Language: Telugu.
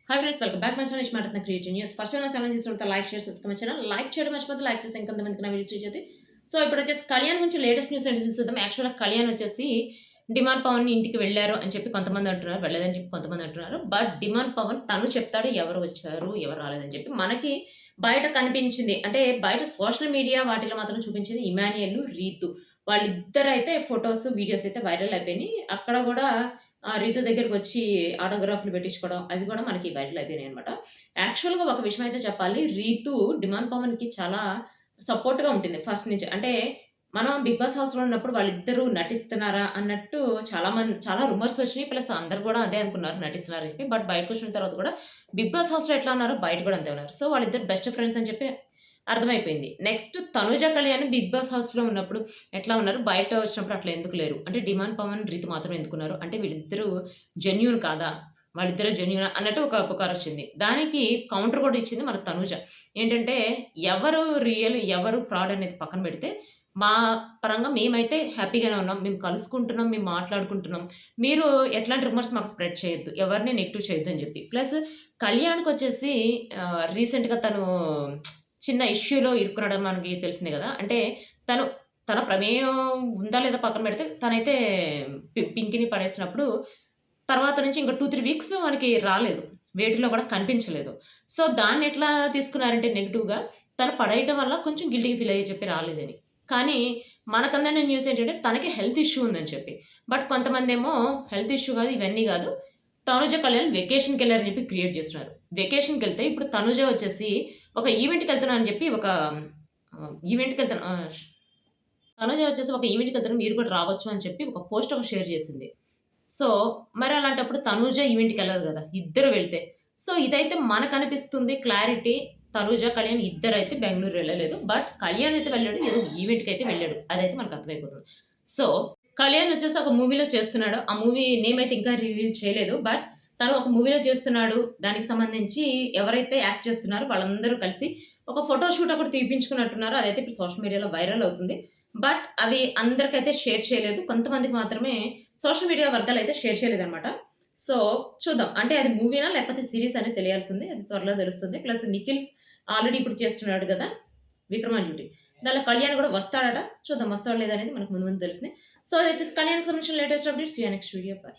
Hi friends, welcome back my channel ఇష్మారత్న క్రియేటివ్ న్యూస్. ఫస్ట్ నా ఛానల్ చూస్తుంటే like share subscribe my channel. Like చేయడం మర్చిపోతే లైక్ చేస్తే ఇంకొంతమందికి నా వీడియోస్ రీచ్ అవుతాయి. సో ఇప్పుడు వచ్చేసి కళ్యాణ్ గురించి లేటెస్ట్ న్యూస్ ఏంటి చూద్దాం. యాక్చువల్‌గా కళ్యాణ్ వచ్చేసి డిమాండ్ పవన్ ఇంటికి వెళ్లారు అని చెప్పి కొంతమంది అంటున్నారు. వెళ్ళలేదని చెప్పి కొంతమంది అంటున్నారు. బట్ డిమాండ్ పవన్ తను చెప్తాడు ఎవరు వచ్చారు, ఎవరు రాలేదని చెప్పి. మనకి బయట కనిపించింది అంటే బయట సోషల్ మీడియా వాటిలో మాత్రం చూపించింది ఇమాన్యుయల్, రీతు. వాళ్ళిద్దరైతే ఫోటోస్, వీడియోస్ అయితే వైరల్ అయిపోయినాయి. అక్కడ గూడా రీతు దగ్గరకొచ్చి ఆటోగ్రాఫ్‌లు పెట్టించుకోవడం అవి కూడా మనకి వైరల్ అయిపోయినాయన్నమాట. యాక్చువల్‌గా ఒక విషయం అయితే చెప్పాలి. రీతు డిమాండ్ పవన్‌కి చాలా సపోర్ట్‌గా ఉంటుంది ఫస్ట్ నుంచి. అంటే మనం 'బిగ్ బాస్' హౌస్‌లో ఉన్నప్పుడు వాళ్ళిద్దరూ నటిస్తున్నారా అన్నట్టు చాలా రూమర్స్ వచ్చినాయి. ప్లస్ అందరూ కూడా అదే అనుకున్నారు నటిస్తున్నారని చెప్పి. బట్ బయటకొచ్చిన తర్వాత కూడా 'బిగ్ బాస్' హౌస్‌లో ఎట్లా ఉన్నారో బయట కూడా అంతే ఉన్నారు. సో వాళ్ళిద్దరు బెస్ట్ ఫ్రెండ్స్ అని చెప్పి అర్థమైపోయింది. Next Tanuja, Kalyan 'big boss' హౌస్‌లో ఉన్నప్పుడు ఎట్లా ఉన్నారు? బయట వచ్చినప్పుడు అట్లా ఎందుకు లేరు? అంటే డిమాండ్ పవన్, రీతు మాత్రమే ఎందుకున్నారు? అంటే వీళ్ళిద్దరూ జెన్యూన్ కాదా? వాళ్ళిద్దరు జెన్యూనా? అన్నట్టు ఒక పుకారొచ్చింది. దానికి కౌంటర్ కూడా ఇచ్చింది మన తనుజ. ఏంటంటే ఎవరు రియల్, ఎవరు ఫ్రాడ్ అనేది పక్కన పెడితే, మా పరంగా మేమైతే హ్యాపీగానే ఉన్నాం. మేము కలుసుకుంటున్నాం, మేము మాట్లాడుకుంటున్నాం. మీరు ఎట్లాంటి రూమర్స్ మాకు స్ప్రెడ్ చేయొద్దు. ఎవరిని నెగెటివ్ చేయొద్దు అని చెప్పి. ప్లస్ కళ్యాణ్‌కొచ్చేసి రీసెంట్‌గా తను చిన్న ఇష్యూలో ఇరుక్కునడం మనకి తెలిసిందే గదా! అంటే తను తన ప్రమేయం ఉందా లేదా పక్కన పెడితే తనైతే పింకీని పడేసినప్పుడు తర్వాత నుంచి ఇంక 2, 3 వీక్స్ మనకి రాలేదు. వేటిలో కూడా కనిపించలేదు. సో, దాన్నెట్లా తీసుకున్నారంటే నెగెటివ్‌గా తను పడేయటం వల్ల కొంచెం గిల్టీ‌గా ఫీల్ అయ్యి చెప్పి రాలేదని. కానీ మనకందన్న న్యూస్ ఏంటంటే తనకి హెల్త్ ఇష్యూ ఉందని చెప్పి. బట్ కొంతమందేమో హెల్త్ ఇష్యూ గాదు, ఇవన్నీ గాదు. తనుజ, కళ్యాణ్ వెకేషన్‌కెళ్లారని చెప్పి క్రియేట్ చేస్తున్నారు. వెకేషన్‌కెళ్తే ఇప్పుడు తనుజ వచ్చేసి ఒక ఈవెంట్‌కెళ్తున్నా అని చెప్పి ఒక ఈవెంట్‌కెళ్తున్నా తనుజ వచ్చేసి ఒక ఈవెంట్‌కెళ్తున్నా మీరు కూడా రావచ్చు అని చెప్పి ఒక పోస్ట్ ఒకటి షేర్ చేసింది. సో, మరి అలాంటప్పుడు తనూజ ఈవెంట్‌కెళ్ళదు గదా! ఇద్దరు వెళ్తే. సో, ఇదైతే మనకనిపిస్తుంది క్లారిటీ. తనూజ, కళ్యాణ్ ఇద్దరైతే బెంగుళూరు వెళ్ళలేదు. బట్ కళ్యాణ్ అయితే వెళ్ళాడు. ఏదో ఈవెంట్‌కైతే వెళ్ళాడు. అదైతే మనకు అర్థమైపోతుంది. సో, కళ్యాణ్ వచ్చేసి ఒక మూవీలో చేస్తున్నాడు. ఆ మూవీ నేమ్ అయితే ఇంకా రివీల్ చేయలేదు. బట్ తను ఒక మూవీలో చేస్తున్నాడు. దానికి సంబంధించి ఎవరైతే యాక్ట్ చేస్తున్నారో వాళ్ళందరూ కలిసి ఒక ఫోటో షూట్ ఒకటి తీపించుకున్నట్టున్నారు. అదైతే ఇప్పుడు సోషల్ మీడియాలో వైరల్ అవుతుంది. బట్ అవి అందరికైతే షేర్ చేయలేదు. కొంతమందికి మాత్రమే సోషల్ మీడియా వర్గాలైతే షేర్ చేయలేదనమాట. సో, చూద్దాం. అంటే అది మూవీనా లేకపోతే సీరీస్ అనేది తెలియాల్సింది. అది త్వరలో తెలుస్తుంది. ప్లస్ నిఖిల్ ఆల్రెడీ ఇప్పుడు చేస్తున్నాడు గదా! 'విక్రమార్జునుడి'. దాంట్లో కళ్యాణ్ గూడా వస్తాడట. చూద్దాం వస్తాడో లేదో అనేది మనకు ముందు ముందు తెలుస్తుంది. సో, అది వచ్చేసి కళ్యాణ్‌కి సంబంధించిన latest updates. See you next video. By.